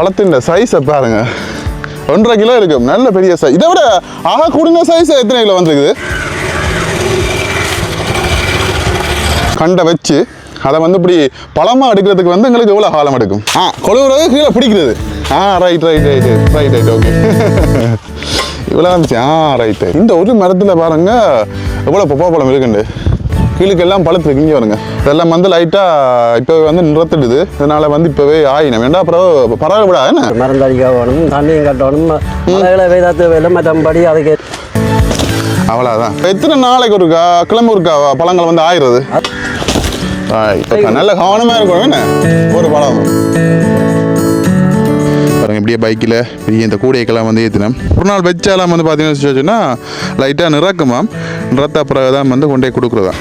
பழத்தின் சைஸை பாருங்க, 1.5 கிலோ இருக்கும். நல்ல பெரிய சைஸ். இதை விட ஆக கூடின சைஸ் எத்தனை கிலோ வந்துருக்குது? கண்டை வச்சு அதை வந்து இப்படி பழமாக எடுக்கிறதுக்கு வந்து எங்களுக்கு எவ்வளோ காலம் எடுக்கும்? கொழுவுறது கீழே பிடிக்கிறது. Right okay. இவ்வளோ இருந்துச்சு. ரைட்டு. இந்த ஒரு மரத்தில் பாருங்க எவ்வளோ பப்பா பழம் இருக்குண்டு. கீழுக்கெல்லாம் பழத்துக்கு இங்கே வருங்க. இதெல்லாம் வந்து லைட்டாக இப்போவே வந்து நிறுத்திடுது. இதனால் வந்து இப்போவே ஆயினம் வேண்டாம். அப்புறம் பரவாயில்ல என்ன மருந்தடிக்க வேணும், தண்ணியும் கட்டணும், மழைகளை வெய்தாத்து வெள்ளம் மற்றபடி அதுக்கு அவ்வளோதான். எத்தனை நாளைக்கு ஒருக்கா கிளம்பு ஒருக்கா பழங்கள் வந்து ஆயிடுறது? நல்ல கவனமாக இருக்கும் என்ன ஒரு பழம் பாருங்க. இப்படியே பைக்கில் பெரிய இந்த கூடையெல்லாம் வந்து ஏற்றினோம். ஒரு நாள் வச்சாலாம் வந்து பார்த்தீங்கன்னா லைட்டாக நிறக்குமா, நிறத்த அப்புறம் தான் வந்து கொண்டே கொடுக்குறதா.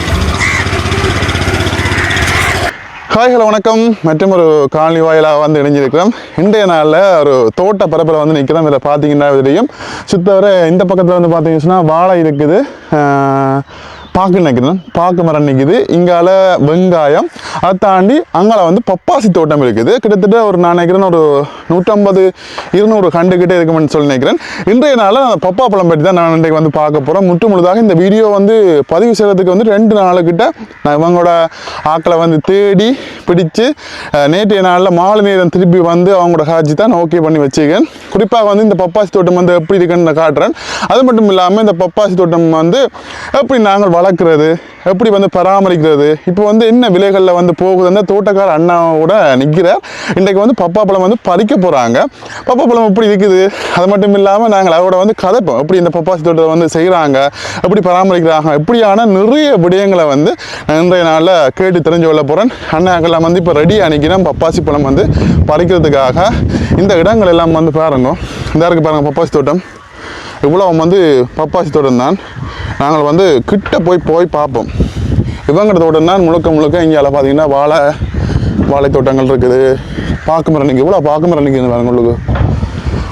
ஹாய் ஹலோ வணக்கம். மற்றும் ஒரு காலனி வாயிலாக வந்து இணைஞ்சிருக்கிறோம். இன்றைய நாளில் ஒரு தோட்ட பரப்பில் வந்து நிற்கிறோம். இதில் பார்த்தீங்கன்னா தெரியும், சுத்தவரை இந்த பக்கத்தில் வந்து பார்த்தீங்கன்னா வாழை இருக்குது, பாக்கு நிற்கிறேன், பாக்கு மரம் நிற்குது, இங்கால வெங்காயம், அதை தாண்டி அங்கால வந்து பப்பாசி தோட்டம் இருக்குது. கிட்டத்தட்ட ஒரு நான் நினைக்கிறேன் ஒரு 150-200 கண்டுக்கிட்டே இருக்குமென்னு சொல்லி நினைக்கிறேன். இன்றைய நாளில் அந்த பப்பா பழம் பற்றி தான் நான் இன்றைக்கு வந்து பார்க்க போகிறேன். முற்று முழுதாக இந்த வீடியோ வந்து பதிவு செய்கிறதுக்கு வந்து 2 நாளுக்கிட்ட நான் இவங்களோட ஆக்களை வந்து தேடி பிடிச்சு நேற்றைய நாளில் மாலை நேரம் திருப்பி வந்து அவங்களோட காட்சி தான் ஓகே பண்ணி வச்சுக்கேன். குறிப்பாக வந்து இந்த பப்பாசி தோட்டம் வந்து எப்படி இருக்குன்னு நான் காட்டுறேன். அது மட்டும் இல்லாமல் இந்த பப்பாசி தோட்டம் வந்து எப்படி நாங்கள் வளர்க்குறது, எப்படி வந்து பராமரிக்கிறது, இப்போ வந்து என்ன விலைகளில் வந்து போகுதுன்னு தோட்டக்கார அண்ணாவோட நிற்கிறார். இன்றைக்கு வந்து பப்பா பழம் வந்து பறிக்க போகிறாங்க. பப்பா பழம் எப்படி இருக்குது, அது மட்டும் இல்லாமல் நாங்கள் அவரோட வந்து கதைப்போம் எப்படி இந்த பப்பாசி தோட்டத்தை வந்து செய்கிறாங்க, எப்படி பராமரிக்கிறாங்க, இப்படியான நிறைய விடயங்களை வந்து இன்றைய நாளில் கேட்டு தெரிஞ்சு கொள்ள போகிறேன். அண்ணாக்கெல்லாம் வந்து இப்போ ரெடியாக நிற்கிறேன் பப்பாசி பழம் வந்து பறிக்கிறதுக்காக. இந்த இடங்கள் எல்லாம் வந்து பாருங்க, இந்த இருக்குது பாருங்கள் பப்பாசி தோட்டம். இவ்வளோ வந்து பப்பாசி தோட்டம் தான். நாங்கள் வந்து கிட்ட போய் பார்ப்போம். இவங்கிற தோட்டம் தான் முழுக்க இங்கே பார்த்தீங்கன்னா வாழை தோட்டங்கள் இருக்குது. பாக்கு மரம் நிற்கும், இவ்வளோ பாக்கு மரம் நிற்குது பாருங்க. உள்ளுக்கு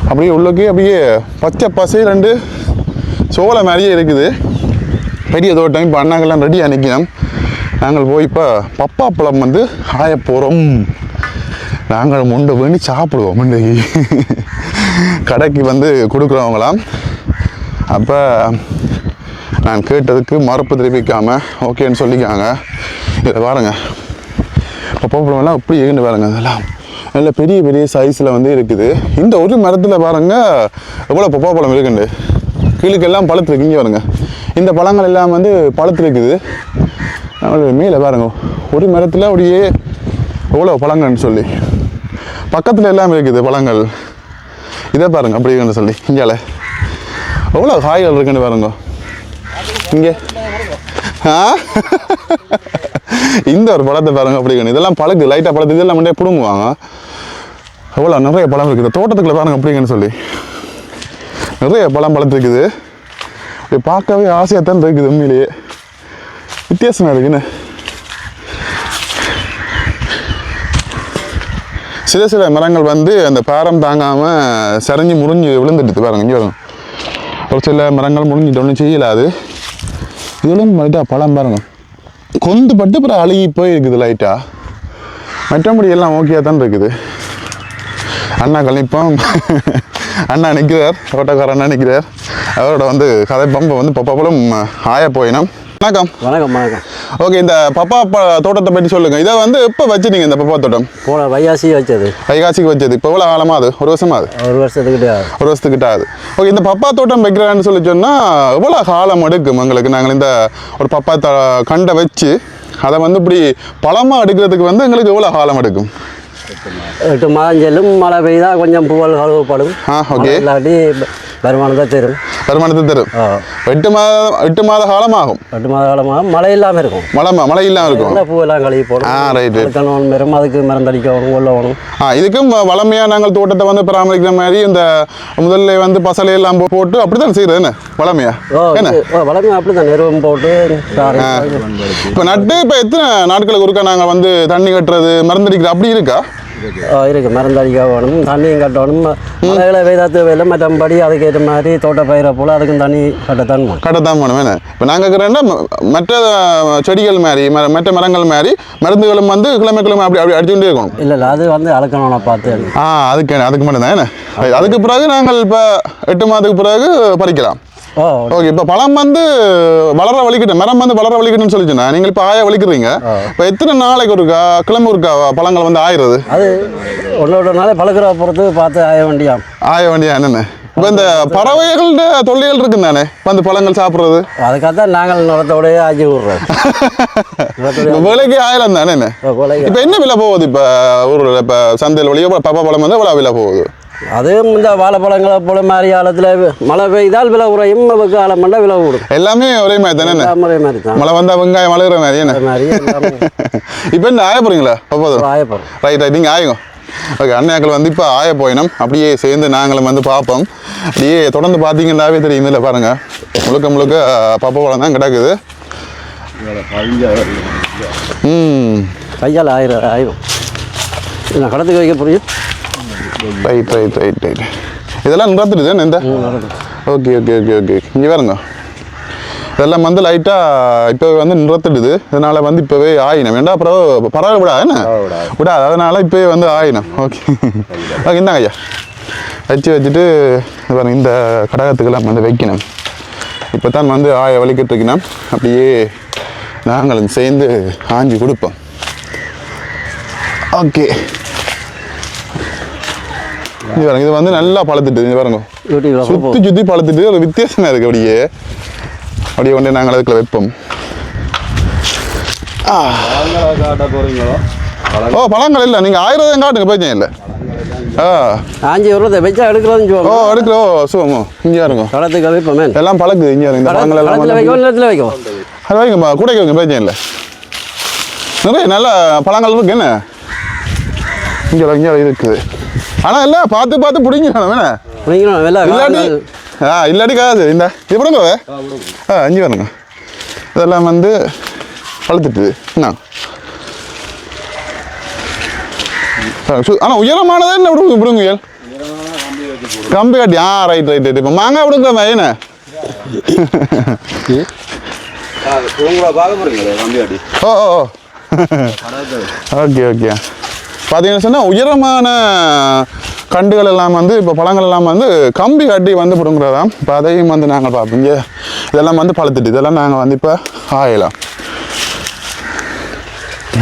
அப்படியே உள்ளுக்கு அப்படியே பச்சை பசை 2 சோளை மாதிரியே இருக்குது. பெரிய தோட்டம். இப்போ அண்ணாங்கள்லாம் ரெடியாக நிற்கணும். நாங்கள் போய் இப்போ பப்பா பழம் வந்து ஆய போகிறோம். நாங்கள் முண்டை வேண்டி சாப்பிடுவோம். முண்டைக்கு கடைக்கு வந்து கொடுக்குறவங்களாம். அப்போ நான் கேட்டதுக்கு மறுப்பு தெரிவிக்காமல் ஓகேன்னு சொல்லிக்காங்க. இதை பாருங்க, பப்பா பழமெல்லாம் இப்படி ஏன்னு பாருங்க. அதெல்லாம் நல்ல பெரிய சைஸில் வந்து இருக்குது. இந்த ஒரு மரத்தில் பாருங்க எவ்வளோ பப்பா பழம் இருக்குண்டு. கீழுக்கெல்லாம் பழுத்துருக்கு. இங்கே பாருங்க, இந்த பழங்கள் எல்லாம் வந்து பழுத்துருக்குது. மேலே பாருங்க, ஒரு மரத்தில் அப்படியே எவ்வளோ பழங்கள்னு சொல்லி பக்கத்தில் எல்லாம் இருக்குது பழங்கள். இதை பாருங்க அப்படி இருக்குன்னு சொல்லி இங்கால எவ்வளோ காய்கள் இருக்குன்னு பாருங்க. இங்கே இந்த ஒரு பழத்தை பாருங்க அப்படி இருக்கணும். இதெல்லாம் பழகு லைட்டாக பழத்து இதெல்லாம் முன்னே பிடுங்குவாங்க. எவ்வளோ நிறைய பழம் இருக்குது தோட்டத்துக்குள்ள பாருங்க அப்படிங்கன்னு சொல்லி நிறைய பழம் பழத்துருக்குது. இப்படி பார்க்கவே ஆசையாக தான் இருக்குது. உண்மையிலேயே வித்தியாசமாக இருக்குன்னு. சில மரங்கள் வந்து அந்த பாரம் தாங்காமல் சரிஞ்சு முறிஞ்சு விழுந்துட்டு பாருங்க. இங்கே வரும் ஒரு சில மரங்கள் முறிஞ்சிட்டு ஒன்றும் செய்யலாது. இதுலும் லைட்டாக பழம் பாருங்க கொந்து பட்டு அப்புறம் அழுகி போய் இருக்குது லைட்டாக. மற்றபடி எல்லாம் ஓகே தான் இருக்குது. அண்ணா கழிப்போம். அண்ணா நிற்கிறார், தோட்டக்கார அண்ணா நிற்கிறார். அவரோட வந்து கதை பம்பை வந்து பப்பா பழம் ஆய போயினோம். வணக்கம். வணக்கம். ஓகே, இந்த பப்பா தோட்டத்தை பற்றி சொல்லுங்கள். இதை வந்து எப்போ வச்சுட்டீங்க இந்த பப்பா தோட்டம்? போன வைகாசிக்கு வச்சது. இப்போ எவ்வளோ காலமாக அது? ஒரு வருஷமா அது? ஒரு வருஷத்துக்கிட்ட ஆகுது. ஓகே, இந்த பப்பா தோட்டம் வைக்கிறான்னு சொல்லி சொன்னால் எவ்வளோ காலம் எடுக்கும் எங்களுக்கு? நாங்கள் இந்த ஒரு பப்பா கண்டை வச்சு அதை வந்து இப்படி பழமாக எடுக்கிறதுக்கு வந்து எங்களுக்கு எவ்வளோ காலம் எடுக்கும்? 8 மாதம் செல்லும். மழை பெய்தா கொஞ்சம் பூவல் கழுவப்படும். ஓகே, இல்லாட்டி வருமானத்தை தரும். 8 மாத காலம் ஆகும். 8 மாத காலமாக மழை இல்லாமல் இருக்கும். மழை இல்லாமல் இருக்கும். பூவெல்லாம் கழுவி போடும். அதுக்கு மருந்தடிக்கணும், கொள்ளணும். இதுக்கும் வளமையாக நாங்கள் தோட்டத்தை வந்து பராமரிக்கிற மாதிரி இந்த முதல்ல வந்து பசலை எல்லாம் போட்டு அப்படித்தான் செய்யறது என்ன வளமையா? வளமையா அப்படித்தான் எருவம் போட்டு. இப்போ நட்டு இப்போ எத்தனை நாட்களுக்கு ஒருக்கா நாங்கள் வந்து தண்ணி கட்டுறது மருந்தடிக்கிறது அப்படி இருக்கா? இருக்குது. மருந்தடிக்க வேணும், தண்ணியும் கட்டணும், மழைகளை பெய்தாத்து வெள்ளம் மற்றபடி அதுக்கேற்ற மாதிரி தோட்ட பயிரை போல் அதுக்கும் தண்ணி கட்டத்தான் வேணும் வேணும். இப்போ நாங்கள் இருக்கிறேன்னா மற்ற செடிகள் மாதிரி மற்ற மரங்கள் மாதிரி மருந்துகளும் வந்து கிழமை அப்படி அடிச்சுட்டே இருக்கணும். இல்லை அது வந்து அளக்கணும் பார்த்து. அதுக்கு மட்டும் தான் என்ன. அதுக்கு பிறகு நாங்கள் இப்போ 8 மாதத்துக்கு பிறகு பறிக்கலாம். ஓகே. இப்போ பழம் வந்து வளர வலிக்கிட்டேன், மரம் வந்து வளர வலிக்கிட்டுன்னு சொல்லிச்சுண்ணா, நீங்கள் இப்போ ஆய வலிக்கிறீங்க. இப்போ எத்தனை நாளைக்கு ஒருக்கா கிளம்பு இருக்கா பழங்கள் வந்து ஆயிடுறது? அது ஒன்றோட நாளே பழக்கிற பொறுத்து பார்த்து ஆய வேண்டியா என்னென்ன. இப்போ இந்த பறவைகளோட தொல்லைகள் இருக்குன்னு தானே வந்து பழங்கள் சாப்பிட்றது, அதுக்காக தான் நாங்கள் நிலத்தோடய ஆக்கி விடுறோம். விலைக்கு ஆயிரம் தானே என்ன. இப்போ என்ன விலை போகுது இப்போ ஊரில்? இப்போ சந்தையில் வழியோ பப்பா பழம் வந்து எவ்வளோ விலை போகுது? அதுவும் இந்த வாழைப்பழங்களை போல மாதிரி காலத்தில் மழை பெய்தால் விலை குறையும், காலம் பண்ணால் விலை கூடும். எல்லாமே ஒரே மாதிரி தானே? ஒரே மாதிரி தான். மழை வந்தால் வெங்காயம் வளர்கிற மாதிரி என்ன மாதிரி. இப்போ என்ன ஆய போகிறீங்களா? ஆய போகிறோம். ரைட் நீங்கள் ஆயுங்க. ஓகே. அண்ணாக்கள் வந்து இப்போ ஆய போயினோம், அப்படியே சேர்ந்து நாங்களும் வந்து பார்ப்போம். அப்படியே தொடர்ந்து பார்த்தீங்கன்னாவே தெரியும். இல்லை பாருங்கள், முழுக்க பப்பா பழம் தான் கிடக்குது. கையால் ஆயிரும் நான் கடத்துக்கு வைக்க புரியும். ரைட். இதெல்லாம் நடத்துடுது எந்த? ஓகே. இங்கே பாருங்க, இதெல்லாம் வந்து லைட்டாக இப்போ வந்து நிறுத்திடுது. இதனால் வந்து இப்போவே ஆயினம் வேண்டாம், அப்புறம் பரவாயில்ல விடாது என்ன விடாது, அதனால் இப்போவே வந்து ஆயினம். ஓகே. இந்தாங்க ஐயா, வச்சுட்டு பாருங்க, இந்த கடகத்துக்கெல்லாம் வந்து வைக்கணும். இப்போ தான் வந்து ஆய வலிக்கிட்டு இருக்கணும். அப்படியே நாங்களும் சேர்ந்து ஆஞ்சி கொடுப்போம். ஓகே. இது வந்து நல்லா பழுத்துட்டு பாருங்க, சுற்றி பழுத்துட்டு ஒரு வித்தியாசமாக இருக்குது. அப்படியே கொண்டு நாங்கள் அதுக்குள்ள வைப்போம். பழங்கள் இல்லை, நீங்கள் 1000 காட்டுங்க, பிரச்சனை இல்லை. எடுக்கிறோம் சுகமோ. இங்கே இருங்க, எல்லாம் பழக்குது. இங்கே இருங்க, இந்த பழங்கள் எல்லாம் அது வைங்கம்மா, கூடைக்கு வைங்க, பிரச்சனை இல்லை. நிறைய நல்ல பழங்கள் இருக்கு என்ன இங்கே இருக்குது. ஆனால் எல்லாம் பார்த்து பிடிங்கணும் வேணா, இல்லாட்டி காது. இந்த இது பிடுங்க அஞ்சு வேணுங்க. இதெல்லாம் வந்து பழுத்துட்டுது என்ன. ஆனால் உயரமானதே என்ன விடுங்க கம்பி காட்டி. ரைட். இப்போ மாங்காய் விடுங்க என்ன. ஓகே. பார்த்தீங்கன்னு சொன்னால் உயரமான கண்டுகள் எல்லாம் வந்து இப்போ பழங்கள் எல்லாம் வந்து கம்பி கட்டி வந்து பிடுங்குறதாம். இப்போ அதையும் வந்து நாங்கள் பார்ப்போம். இங்கே இதெல்லாம் வந்து பழுத்துட்டு இதெல்லாம் நாங்கள் வந்து இப்போ ஆயலாம்.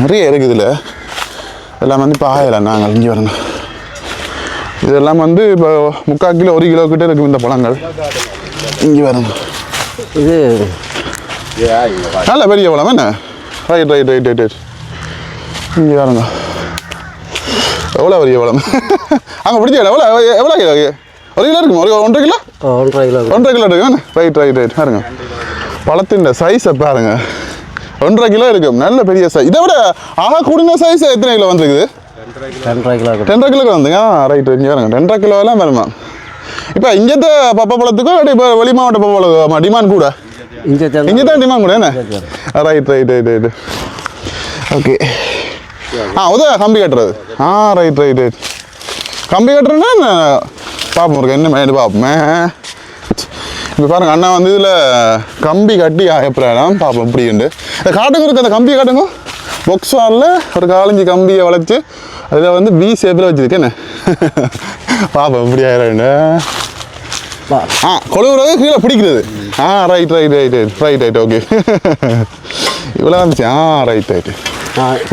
நிறைய இருக்குது இதில், இதெல்லாம் வந்து இப்போ ஆயலாம் நாங்கள். இங்கே வரங்க, இதெல்லாம் வந்து இப்போ 3/4 கிலோ 1 கிலோ கிட்டே இருக்கும் இந்த பழங்கள். இங்கே வரங்க, இது நல்ல பெரிய பழம் என்ன. ரைட். இங்கே வரங்க, எவ்வளோ பெரிய பழம். அங்கே பிடிச்ச எவ்வளோ கிலோ? 1 கிலோ இருக்கும், 1.5 கிலோ 1.5 கிலோ இருக்கும். ரைட் பாருங்க, பழத்தின் சைஸை பாருங்க. 1.5 கிலோ இருக்கும், நல்ல பெரிய சைஸ். இதை விட ஆக கூடின சைஸ் எத்தனை கிலோ வந்துருக்குது? 10.5 கிலோ வந்துங்க. ரைட். இங்கே பாருங்க, 10.5 கிலோலாம் வருமா? இப்போ இங்கேத்த பப்பா பழத்துக்கும் இப்போ வெளி மாவட்ட பப்பா பழம் டிமாண்ட் கூட, இங்கே தான் டிமாண்ட் கூட என்ன. ரைட். ஓகே. கம்பி கட்டுறது. ரைட். கம்பி கட்டுறதுன்னா பார்ப்போம், இருக்கு என்ன மேடு பார்ப்போமே. இப்போ பாருங்க, அண்ணா வந்து இதில் கம்பி கட்டி எப்படிலாம் பார்ப்போம் இப்படின்ட்டு. காட்டுங்க இருக்கு, அந்த கம்பியை காட்டுங்க. பொக்ஸ் வாலில் ஒரு 4-5 கம்பியை வளைச்சி அதில் வந்து பி ஷேப்பில் வச்சுருக்கேன்னு பார்ப்போம் இப்படி ஆயிரண்டு. கொழுவுறது கீழே பிடிக்கிறது. ரைட். ஓகே. இவ்வளோ வந்துச்சு. ரைட்.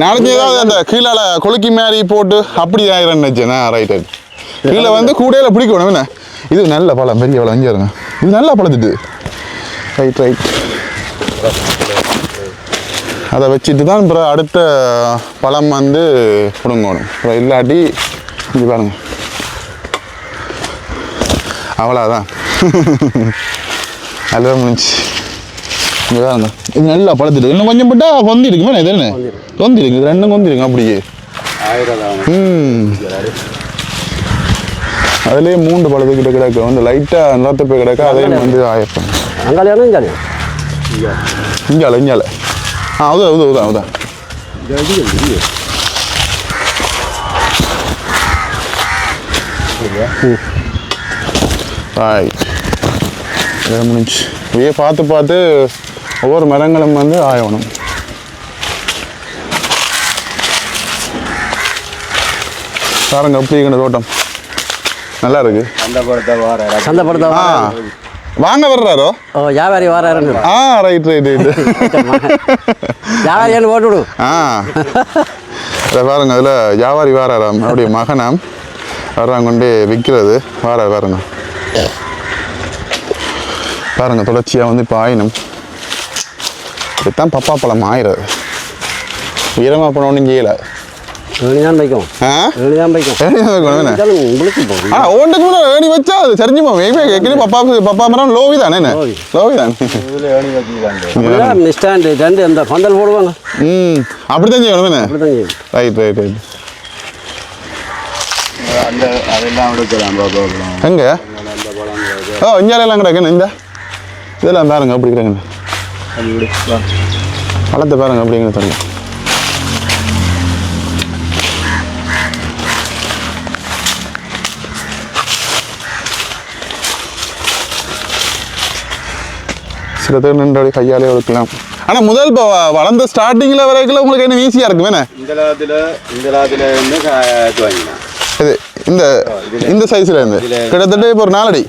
நாளைக்கு ஏதாவது அந்த கீழே கொலுக்கி மாதிரி போட்டு அப்படி ஆயிரம்னு வச்சேன். ரைட். கீழே வந்து கூடையில் பிடிக்கணும் என்ன. இது நல்ல பழம், பெரிய பழம். இங்கே இருங்க, இது நல்லா பழத்துட்டு. ரைட். அதை வச்சுட்டு தான் அப்புறம் அடுத்த பழம் வந்து பிடுங்கணும். அப்புறம் இல்லாட்டி இங்கே பாருங்க, அவ்வளோதான். அல்வா முடிஞ்சு. இங்கே பாருங்க, இது நல்லா பழத்துட்டு. இன்னும் கொஞ்சம் போட்டால் கொந்திருக்குமே. இது என்ன கொந்திருக்கு, இது ரெண்டும் கொந்திருக்கு அப்படியே. அதுலேயே 3 பழத்துக்கிட்ட கிடக்கு, வந்து லைட்டாக நிலத்தை போய் கிடக்க, அதையும் வந்து ஆயப்பேன். இங்கால உதா முடிஞ்சு இப்படியே பார்த்து பார்த்து ஒவ்வொரு மரங்களும் வந்து ஆயணும். பாருங்க எப்படி இருக்கிற தோட்டம் நல்லா இருக்கு. சந்தைப்படுத்த வாங்க வர்றாரோ? ஓ வியாபாரி வராருன்னு. ரைட் வியாபாரியான்னு போட்டு விடு. இதை பாருங்க அதில் வியாபாரி வாராராம், அப்படியே மகனாம் வர்றாங்க கொண்டு விற்கிறது பாருங்க. பாருங்க தொடர்ச்சியாக வந்து இப்போ ஆயினும் இதுதான் பப்பா பழம் ஆயிடுறது. உயரமாக போனோன்னு செய்யலை. ஏணிதான் வைக்கும். ஏணிதான் வைக்கும். உங்களுக்கு ஒன்றுக்கு முன்னாடி ஏணி வச்சா அது சரிஞ்சு போகும். பப்பா மரம் லோவி தானே? லோவி தான். ஸ்டாண்டு ரெண்டு அந்த பந்தல் போடுவாங்க. அப்படித்தான் செய்யணும். ரைட். எங்க இஞ்சாலெல்லாம் கிடக்குன்னு இந்த இதெல்லாம் பாருங்க அப்படி கிடக்குன்னு பழத்தை பாருங்க அப்படிங்கிற தண்ணி. சில பேர் நின்று கையாலே ஒழுக்கலாம். ஆனால் முதல் இப்போ வளர்ந்த ஸ்டார்டிங்கில் வரைக்கும் உங்களுக்கு என்ன ஈஸியாக இருக்கும் வேணே? இது இந்த சைஸ்ல இருந்து கிட்டத்தட்ட இப்போ ஒரு 4 அடி.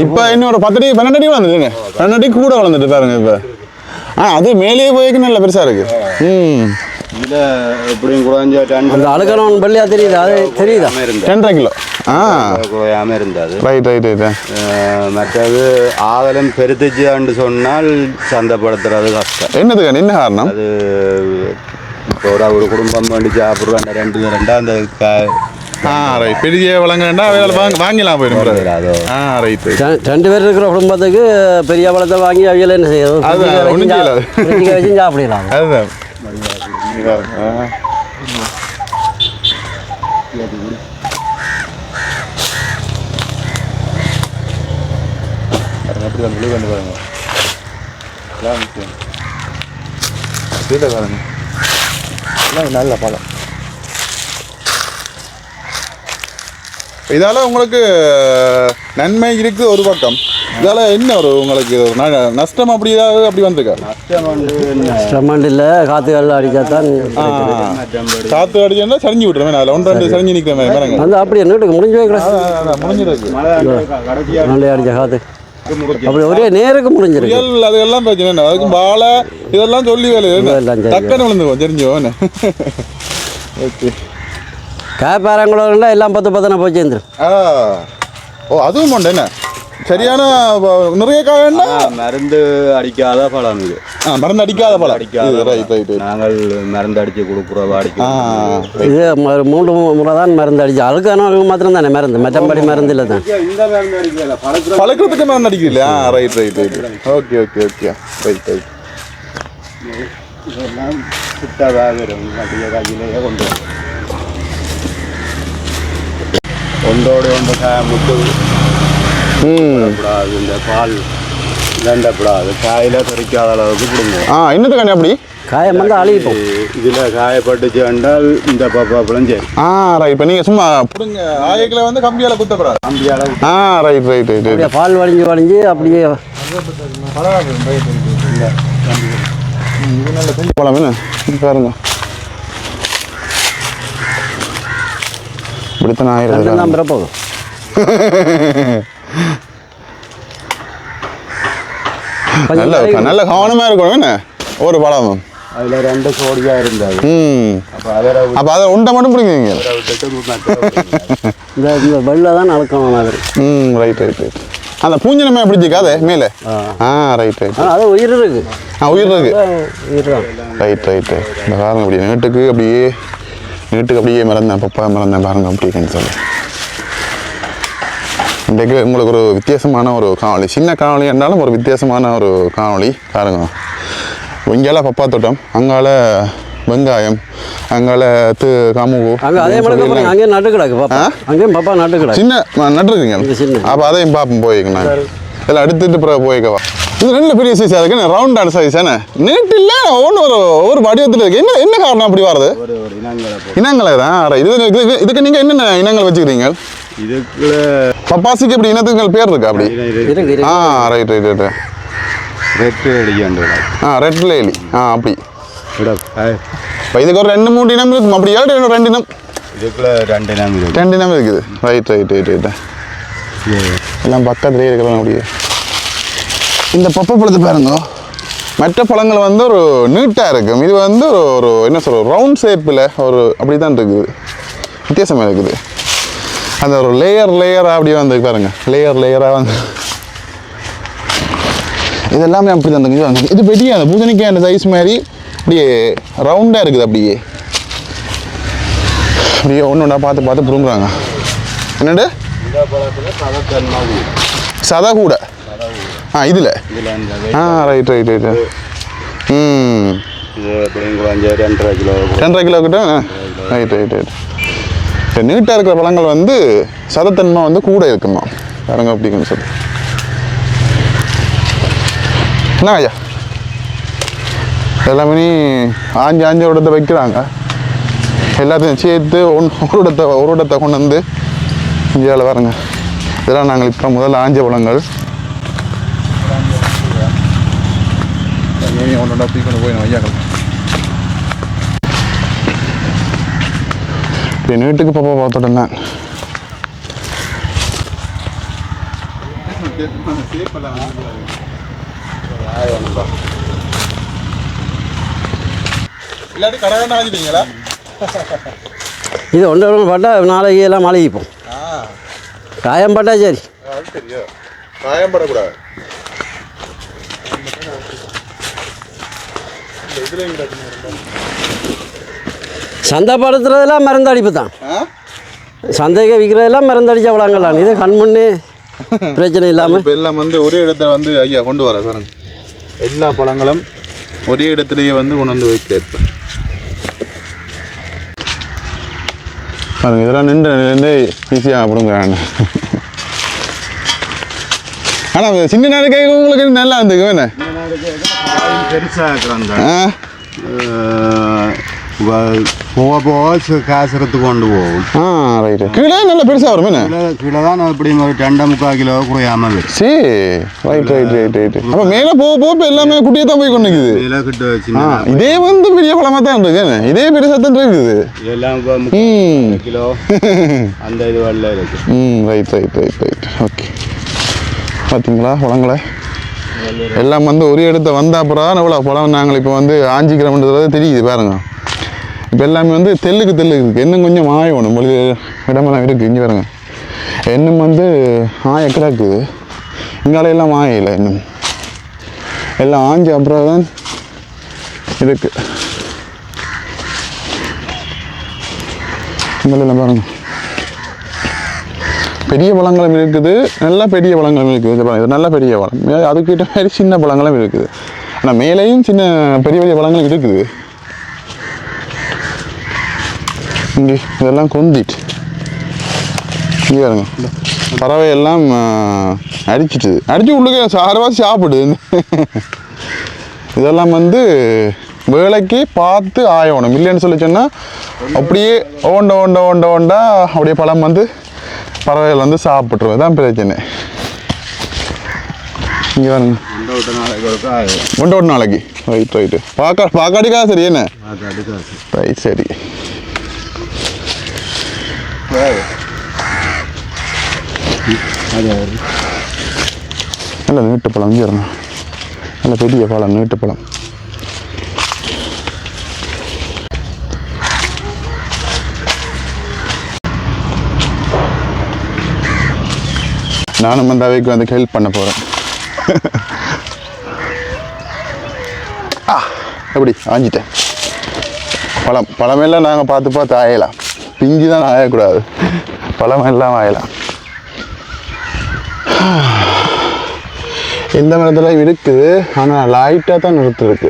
இப்போ இன்னும் ஒரு 10 அடி 12 அடி வளர்ந்துருங்க. 12 அடி கூட வளர்ந்துட்டு பாருங்க இப்போ. அது மேலேயே போய்க்கு நல்ல பெருசாக இருக்கு. அந்த அழுகணும் பள்ளியா தெரியுதா? அது தெரியுதா? 2.5 கிலோ. ரைட். மற்றது ஆதலம் பெருத்துச்சுன்னு சொன்னால் சந்தைப்படுத்துறது கஷ்டம். என்னதுக்கு என்ன காரணம்? அது இப்போ ஒரு குடும்பம் வேண்டி சாப்பிட்றோம் ரெண்டாம் ரைட். பெரிய வளங்கண்டா வாங்கலாம் போயிடும். ரைட். 2 பேர் இருக்கிற குடும்பத்துக்கு பெரிய பழத்தை வாங்கி அவியல் என்ன செய்யறது? வச்சு சாப்பிடலாம். அதுதான் நல்ல பழம். இதால உங்களுக்கு நன்மை இருக்கு ஒரு பக்கம். இதால என்ன ஒரு உங்களுக்கு நஷ்டம் அப்படி ஏதாவது அப்படி வந்திருக்கா? நஷ்டம் இல்லை, காற்றுகள் அடிக்காதான். காற்று அடிச்சா சரிஞ்சு விட்டுருவேன். அதில் 1-2 சரிஞ்சு நிற்கிற மாதிரி மரங்கள் வந்து அப்படி என்ன முடிஞ்சு முடிஞ்சிருக்கு. அடிச்ச காற்று அப்படி ஒரே நேருக்கு முடிஞ்சிருக்கு. அதெல்லாம் பிரச்சனை இல்லை. அதுக்கு வாழை இதெல்லாம் சொல்லி வேலை டக்குன்னு விழுந்துவோம் தெரிஞ்சோன்னு. ஓகே. காய்பாரங்களோட எல்லாம் 10 போய் சேர்ந்துடும். அதுவும் உண்டு. என்ன சரியான நிறைய காயன்னா மருந்து அடிக்காத பழம் இது. மருந்து அடிக்காத பழம். நாங்கள் மருந்து அடிச்சு கொடுக்குறோம். இது 3 முறை தான் மருந்து அடிச்சு. அதுக்கான மாத்திரம் தானே மருந்து, மற்றபடி மருந்து இல்லை தான். இந்த மருந்து அடிக்கல, பழக்கிறதுக்கு மருந்து அடிக்கலையா? ரைட். ஓகே. ரைட். இதெல்லாம் சுத்தமாக கையிலேயே கொண்டு ஒன்றோடு ஒன்று முட்டு கூடாது. இந்த பால் வேண்டப்படாது. காயில பறிக்காத அளவுக்கு கொடுங்க. என்னது கண்ணி அப்படி காயம் வந்து அழிப்போம். இதில் காயப்பட்டுச்சு என்றால் இந்த பப்பாப்பழம் சரி. ரைட். இப்போ நீங்கள் சும்மா பிடுங்க ஆயக்கில் வந்து கம்பியால் குத்தப்படாது. கம்பியால் ரைட். பால் வடிஞ்சு அப்படியே பழம் என்ன பாருங்க. இப்படித்தான் ஆயிரம் போதும். நல்ல கவனமா இருக்கணும். என்ன ஒரு பழமும் அதில் 2 சோடியாக இருந்தது. அப்போ அதை உண்டை மட்டும் பிடிக்குங்க. இந்த வெள்ளை தான் நடக்கணும் மாதிரி. ரைட். அந்த பூஞ்சனமே பிடிச்சிக்காதே மேலே. ரைட். அது உயிர் இருக்கு. உயிர் இருக்கு. ரைட். இந்த பாருங்க அப்படி நீட்டுக்கு அப்படியே மறந்தேன். பப்பா மறந்தேன் பாருங்க அப்படின்னு சொல்லி. இன்றைக்கு உங்களுக்கு ஒரு வித்தியாசமான ஒரு காணொளி, சின்ன காணொளி என்றாலும் ஒரு வித்தியாசமான ஒரு காணொளி பாருங்க. இங்கால பப்பா தோட்டம், அங்கால வெங்காயம், அங்கால காமுகு. அதே மாதிரி அங்கேயும் நட்டு கிடக்கு. அங்கேயும் பாப்பா நட்டு கிடக்கு. சின்ன நட்டுருக்குங்க. அப்போ அதையும் பார்ப்போம் போய்க்கு நாங்கள். இதெல்லாம் எடுத்துட்டு பிறகு போய்க்கவா. இது நல்ல பெரிய சைஸாக இருக்கு, ரவுண்டான சைஸ் தானே, நீட்டு இல்லை ஒன்று ஒரு வடிவத்தில் இருக்கு. என்ன காரணம் அப்படி வர்றது? இனங்களை தான். இதுக்கு நீங்கள் என்னென்ன இனங்கள் வச்சுக்கிறீங்க? இதுக்குள்ள பப்பாசிக்கு இப்படி இனத்துக்கு பேர் இருக்கா அப்படி? ரைட். ரெட் லேலி. ரெட் லேலி அப்படி. இப்போ இதுக்கு ஒரு 2-3 இனம் இருக்கும் அப்படியா? 2 இனம்? இதுக்குள்ள 2 இனம் இருக்குது. 2 இனம் இருக்குது. ரைட். எல்லாம் பக்கத்துலேயே இருக்கலாம் அப்படியே. இந்த பப்பை பழத்தை பாருங்க, மற்ற பழங்கள் வந்து ஒரு நீட்டாக இருக்கும், இது வந்து ஒரு என்ன சொல்ற ரவுண்ட் ஷேப்பில் ஒரு அப்படி தான் இருக்குது, வித்தியாசமாக இருக்குது. அந்த ஒரு லேயராக அப்படியே வந்து பாருங்க, லேயராக வந்து இதெல்லாமே அப்படி தான் இருக்குது. இது பெரிய அந்த பூசணிக்காய் அந்த சைஸ் மாதிரி அப்படியே ரவுண்டாக இருக்குது, அப்படியே ஒன்று பார்த்து புரிஞ்சுறாங்க. என்னண்டு சதா கூட இதில் ரைட். இது 2.5 கிலோ கிட்ட. ரைட். நீட்டாக இருக்கிற பழங்கள் வந்து சதத்தன்மை வந்து கூட இருக்குமா பாருங்க, அப்படிங்கன்னு சொல்லி. என்ன ஐயா எல்லாமே ஆஞ்சு இடத்த வைக்கிறாங்க, எல்லாத்தையும் சேர்த்து ஒரு இடத்தை கொண்டு வந்து இந்தியாவில் பாருங்க. இதெல்லாம் நாங்கள் இப்போ முதல்ல ஆஞ்ச பழங்கள் ஒன்றா தூக்கி போய் ஐயாக்கள். இப்போ நீட்டுக்கு பாப்பா பார்த்துட்டேன் நான். இல்லாட்டி கடை ஆஞ்சிட்டீங்களா? இது ஒன்று பட்டா நாளைக்கு எல்லாம் மழைப்போம், காயம் பட்டா சரி. காயம் படக்கூடாது. சந்தை படுத்துறதெல்லாம் மருந்து அடிப்பு தான், சந்தைக்கு விற்கிறதெல்லாம் மருந்து அடிச்சா விளாங்கலாம். இது கண்முன்னே பிரச்சனை இல்லாமல் இப்போ எல்லாம் வந்து ஒரே இடத்துல வந்து ஐயா கொண்டு வர பாருங்க, எல்லா பழங்களும் ஒரே இடத்துலையே வந்து கொண்டு வந்து வைக்க பாருங்க. இதெல்லாம் நின்று ஈஸியாக அப்படிங்கிறாங்க. ஆனால் சின்ன நாடு கை உங்களுக்கு நல்லா இருந்துக்கு என்ன பெருசாக இருக்கிறாங்க, போக காசுறதுக்கு கொண்டு போகும். ரைட்டு. கீழே நல்லா பெருசாக வரும் என்ன? கீழே தான் இப்படி ஒரு 2.25 கிலோ குறையாம வரும். சரி ரைட். அப்போ மேலே போக இப்போ எல்லாமே குட்டியை தான் போய் கொண்டு நிற்குது. இதே வந்து பெரிய பழமாக தான் இருக்கு என்ன, இதே பெருசாக தான் இருக்குது. இதெல்லாம் கிலோ அந்த இது வரல இருக்கு. ரைட். ஓகே, பார்த்தீங்களா பழங்களை எல்லாம் வந்து ஒரு இடத்த வந்த அப்புறம் எவ்வளோ பழம் நாங்கள் இப்போ வந்து ஆஞ்சிக்கிறோம்ன்றது தெரியுது பாருங்க. இப்போ எல்லாமே வந்து தெல்லுக்கு இருக்குது, இன்னும் கொஞ்சம் ஆயணும் மொழி இடமெல்லாம் இருக்குது. இங்கே பாருங்க, இன்னும் வந்து ஆயக்கடா இருக்குது, இங்காலையெல்லாம் ஆயில இன்னும் எல்லாம் ஆஞ்சி அப்புறம் தான் இருக்கு. இங்கெல்லாம் பாருங்க பெரிய பழங்களும் இருக்குது, நல்லா பெரிய பழங்களும் இருக்குது. இது நல்ல பெரிய பழம், அதுக்கிட்ட மாதிரி சின்ன பழங்களும் இருக்குது. ஆனால் மேலேயும் சின்ன பெரிய பழங்களும் இருக்குது. இங்கே இதெல்லாம் கொந்திட்டு இங்கே பாருங்க, பறவை எல்லாம் அடிச்சு உள்ளுக்கு சாரவாசி சாப்பிடுது. இதெல்லாம் வந்து வேலைக்கு பார்த்து ஆயணும், இல்லைன்னு சொல்லி சொன்னால் அப்படியே ஓண்ட அப்படியே பழம் வந்து பறவைகள் வந்து சாப்பிட்ருவோம், தான் பிரச்சனை. இங்கே பாருங்க, ஒன்று நாளைக்கு. ரைட்டு. பார்க்காடிக்கா சரி என்ன? ரைட், சரி. நல்ல நீட்டு பழம், இங்கே இருங்க, நல்ல பெரிய பழம், நீட்டு பழம். நானும் அந்த அவைக்கு வந்து ஹெல்ப் பண்ண போகிறேன். எப்படி ஆஞ்சிட்டேன். பழமெல்லாம் நாங்கள் பார்த்து ஆயலாம், பிஞ்சு தான் ஆயக்கூடாது, பழமெல்லாம் ஆயலாம். இந்த மரத்தில் இருக்குது, ஆனால் லைட்டாக தான் நிறுத்திருக்கு.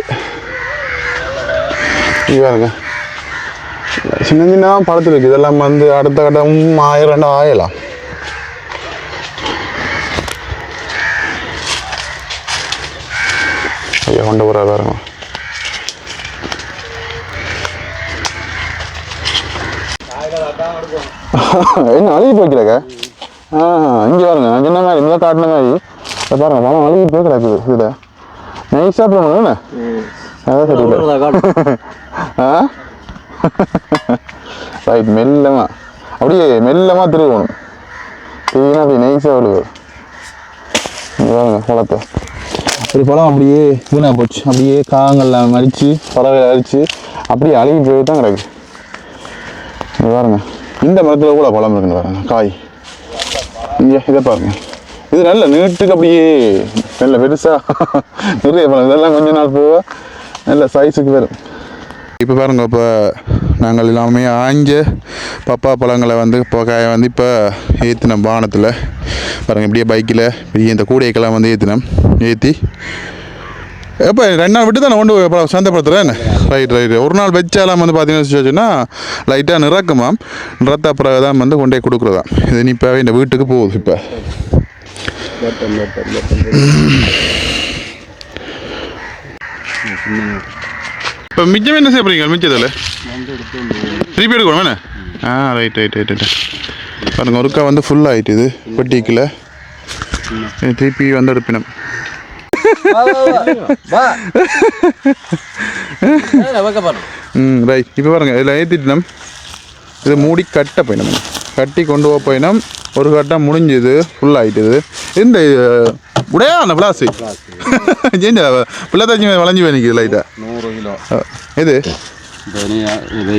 இது பாருங்க, சின்ன பழத்தில் இருக்குது. இதெல்லாம் வந்து அடுத்த கட்டம் 1000 ஆயலாம். ஐயா கொண்டு போகிற பாருங்க. என்ன அழுகி போய்க்கிறக்க? இங்கே பாருங்க, நான் சொன்ன மாதிரி இந்த காட்டின மாதிரி இதை பாருங்க, பழம் அழுகி போய் கிடக்குது. இதில் நைஸாக போகணும் என்ன? அதான் சரி. ரைட், மெல்லமாக அப்படியே மெல்லமாக திருவணும். திருவினா அப்படி நைஸாக விழுவு. இங்கே பாருங்க பழத்தை, ஒரு பழம் அப்படியே வீணாக போச்சு. அப்படியே காங்கெல்லாம் மடித்து பறவை அடித்து அப்படியே அழுகி போய் தான் கிடக்கு. இங்கே பாருங்க, இந்த மரத்தில் கூட பழம் இருக்குன்னு பாருங்க, காய். இங்கே இதை பாருங்க, இது நல்ல நீட்டுக்கு அப்படியே நல்ல பெருசாக நிறைய பழம். இதெல்லாம் கொஞ்ச நாள் போக நல்ல சைஸுக்கு வரும். இப்போ பாருங்க, இப்போ நாங்கள் எல்லாமே ஆஞ்ச பப்பா பழங்களை வந்து காயை வந்து இப்போ ஏற்றினோம் பானத்தில் பாருங்கள். இப்படியே பைக்கில் இப்படியே இந்த கூடைக்கெல்லாம் வந்து ஏற்றி எப்போ 2 நாள் விட்டு தான் கொண்டு சந்தைப்படுத்துகிறேன். ரைட். ஒரு நாள் வச்சாலாம் வந்து பார்த்தீங்கன்னா லைட்டாக நிறக்குமாம். நிறத்த பிறகு தான் வந்து கொண்டே கொடுக்குறதா. இது இப்போவே இந்த வீட்டுக்கு போகுது. இப்போ மிச்சம் என்ன செய்ய போகிறீங்க? மிச்சத்தில் திருப்பி எடுக்கணும் என்ன? ரைட். பாருங்கள், ஒருக்கா வந்து ஃபுல் ஆகிட்டு இது பெட்டிக்கில் திருப்பி வந்து எடுப்பினோம். ரைட். இப்போ பாருங்கள், இதில் ஏற்றிட்டோம். இதை மூடி கட்ட போயினோம். கட்டி கொண்டு போக போயினோம். ஒரு கட்டம் முடிஞ்சுது, ஃபுல் ஆகிட்டுது. இந்த உடையா அந்த பிளாஸ்டிக் சேஞ்ச பிள்ளைத்தாச்சி வளைஞ்சி போய் நிற்கிது லைட்டாக. 100 கிலோ இது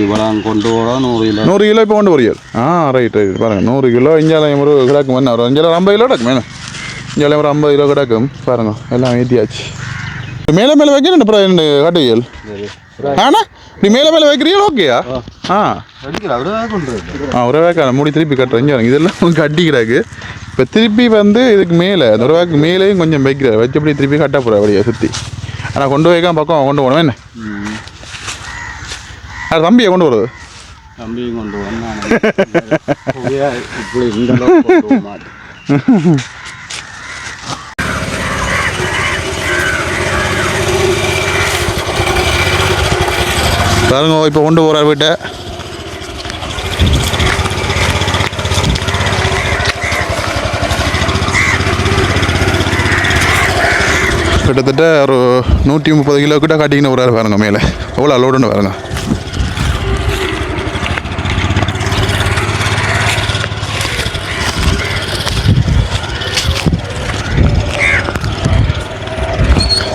கொண்டு போகிறோம். 100 கிலோ இப்போ கொண்டு போறீங்க. ரைட். பாருங்கள், 100 கிலோ இஞ்சாலையும் ஒரு கிடக்கும். என்ன ஒரு 50 கிலோ கிடக்கும். வேணும் இஞ்சாலையும் ஒரு 50 கிலோ கிடக்கும். பாருங்க, எல்லாம் ஏற்றியாச்சு. மேலே வைக்கிறேன் அப்புறம் 2 காட்டுவியல். இப்படி மேலே வைக்கிறீங்களா? ஓகேயா? ஒரு வேக்கான மூடி திருப்பி கட்டுறேன். இங்கே இதெல்லாம் கட்டிக்கிறாக்கு. இப்போ திருப்பி வந்து இதுக்கு மேலே அந்த ஒரு வேக்கு மேலேயும் கொஞ்சம் வைக்கிறார். வச்சு அப்படி திருப்பி கட்ட போகிற அப்படியே சுற்றி. ஆனால் கொண்டு வைக்காம பக்கம் கொண்டு போகணும். என்ன தம்பியை கொண்டு போகிறது? தம்பியும் கொண்டு போகணும். பாருங்க, இப்போ கொண்டு போகிறார் வீட்டை. கிட்டத்தட்ட ஒரு 130 கிலோ கிட்ட காட்டிக்கின்னு போகிறாரு பாருங்க. மேலே எவ்வளோ அலோடுன்னு பாருங்க.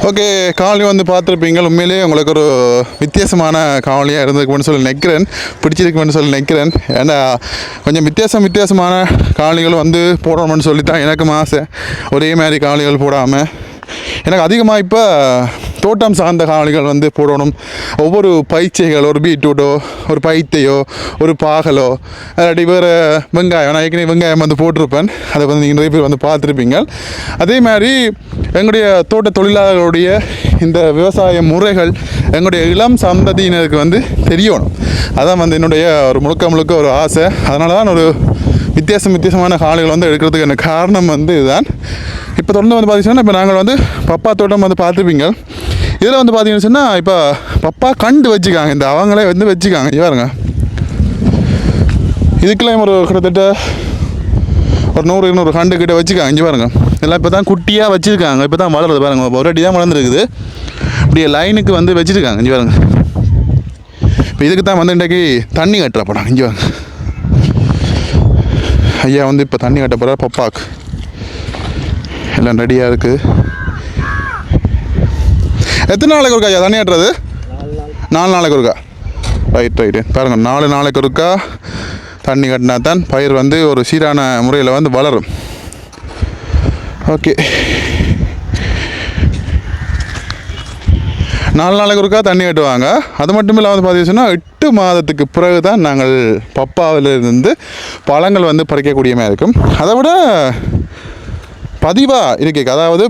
ஓகே, காவலி வந்து பார்த்துருப்பீங்க. உண்மையிலேயே உங்களுக்கு ஒரு வித்தியாசமான காவலியாக இருந்திருக்குன்னு சொல்லி நினைக்கிறேன். பிடிச்சிருக்குன்னு சொல்லி நினைக்கிறேன். ஏன்னா கொஞ்சம் வித்தியாசமான காவலிகள் வந்து போடணும்னு சொல்லி தான் எனக்கும் ஆசை. ஒரே மாதிரி காவலிகள் போடாமல் எனக்கு அதிகமாக இப்போ தோட்டம் சார்ந்த காவலிகள் வந்து போடணும். ஒவ்வொரு பயிற்சிகள், ஒரு பீட்ரூட்டோ, ஒரு பைத்தையோ, ஒரு பாகலோ, இல்லாட்டி வேறு வெங்காயம். நான் ஏற்கனவே வெங்காயம் வந்து போட்டிருப்பேன். அதை வந்து நீங்கள் நிறைய பேர் வந்து பார்த்துருப்பீங்க. அதே மாதிரி எங்களுடைய தோட்ட தொழிலாளர்களுடைய இந்த விவசாய முறைகள் எங்களுடைய இளம் சந்ததியினருக்கு வந்து தெரியணும். அதான் வந்து என்னுடைய ஒரு முழுக்க ஒரு ஆசை. அதனால தான் ஒரு வித்தியாசமான காளைகள் வந்து எடுக்கிறதுக்கு என்ன காரணம் வந்து இதுதான். இப்போ தொடர்ந்து வந்து பார்த்தீங்கன்னா இப்போ நாங்கள் வந்து பப்பா தோட்டம் வந்து பார்த்துருப்பீங்க. இதில் வந்து பார்த்தீங்கன்னு சொன்னால் இப்போ பப்பா கண்டு வச்சுக்காங்க. இந்த அவங்களே வந்து வச்சுக்காங்க. பாருங்க, இதுக்கெல்லாம் ஒரு கிட்டத்தட்ட ஒரு 100-200 கண்டு கிட்ட வச்சுக்காங்க. இங்கே பாருங்க, எல்லாம் இப்போ தான் குட்டியாக வச்சுருக்காங்க. இப்போ தான் வளருது பாருங்க. ஒரு அடி தான் வளர்ந்துருக்குது. இப்படியே லைனுக்கு வந்து வச்சுருக்காங்க. இங்கே பாருங்க, இப்போ இதுக்கு தான் வந்து இன்றைக்கி தண்ணி கட்டுற போகிறாங்க. இங்கே பாருங்க, ஐயா வந்து இப்போ தண்ணி கட்ட போகிறார் பப்பாவுக்கு. எல்லாம் ரெடியாக இருக்குது. எத்தனை நாளைக்கு ஒருக்கா ஐயா தண்ணி கட்டுறது? 4 நாளைக்கு ஒருக்கா. ரைட்டு பாருங்கள், 4 நாளைக்கு ஒருக்கா தண்ணி கட்டினா தான் பயிர் வந்து ஒரு சீரான முறையில் வந்து வளரும். ஓகே, 4 நாளைக்கு ஒருக்கா தண்ணி கட்டுவாங்க. அது மட்டும் இல்லாமல் வந்து பார்த்தீங்கன்னா 8 மாதத்துக்கு பிறகு தான் நாங்கள் பப்பாவிலிருந்து பழங்கள் வந்து பறிக்கக்கூடிய மாதிரி இருக்கும். அதை விட பதிவாக இருக்கு. அதாவது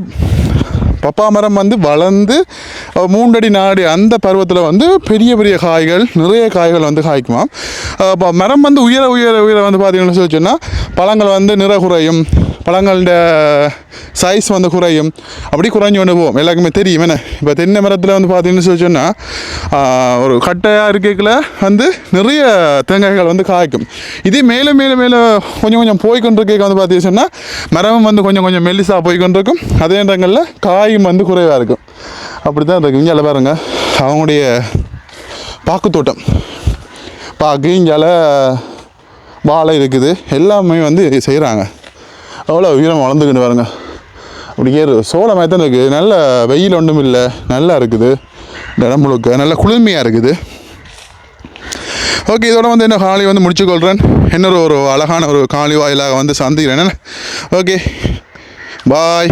பப்பா மரம் வந்து வளர்ந்து 3 அடி 4 அடி அந்த பருவத்தில் வந்து பெரிய காய்கள், நிறைய காய்கள் வந்து காய்க்குமா. மரம் வந்து உயர வந்து பார்த்தீங்கன்னு சொல்லி சொன்னால் பழங்கள் வந்து நிற குறையும், பழங்களோட சைஸ் வந்து குறையும், அப்படி குறைஞ்சு கொண்டு போவோம். எல்லாருக்குமே தெரியும் என்ன. இப்போ தென்னை மரத்தில் வந்து பார்த்தீங்கன்னு சொன்னால் ஒரு கட்டையாக இருக்கல வந்து நிறைய தேங்காய்கள் வந்து காய்க்கும். இதே மேலே மேலே மேலே கொஞ்சம் கொஞ்சம் போய்கொண்டிருக்க வந்து பார்த்தீங்கன்னு சொன்னால் மரமும் வந்து கொஞ்சம் கொஞ்சம் மெல்லிசாக போய்கொண்டிருக்கும். அதே இடங்களில் காயும் வந்து குறைவாக இருக்கும். அப்படி தான் இருக்குது. இங்கே பாருங்க அவங்களுடைய பாக்கு தோட்டம், பாக்கு இங்கால வாழை இருக்குது, எல்லாமே வந்து செய்கிறாங்க. அவ்வளோ உயரம் வளர்ந்துக்கிட்டு பாருங்க. அப்படி ஏறு சோளமாக தான் இருக்குது. நல்ல வெயில் ஒன்றும் இல்லை, நல்லா இருக்குது. இந்த இடம் முழுக்க நல்ல குளிர்மையாக இருக்குது. ஓகே, இதோட வந்து என்ன காணொளி வந்து முடிச்சுக்கொள்கிறேன். இன்னொரு அழகான ஒரு காணொளி வாயிலாக வந்து சந்திக்கிறேன். ஓகே, பாய்.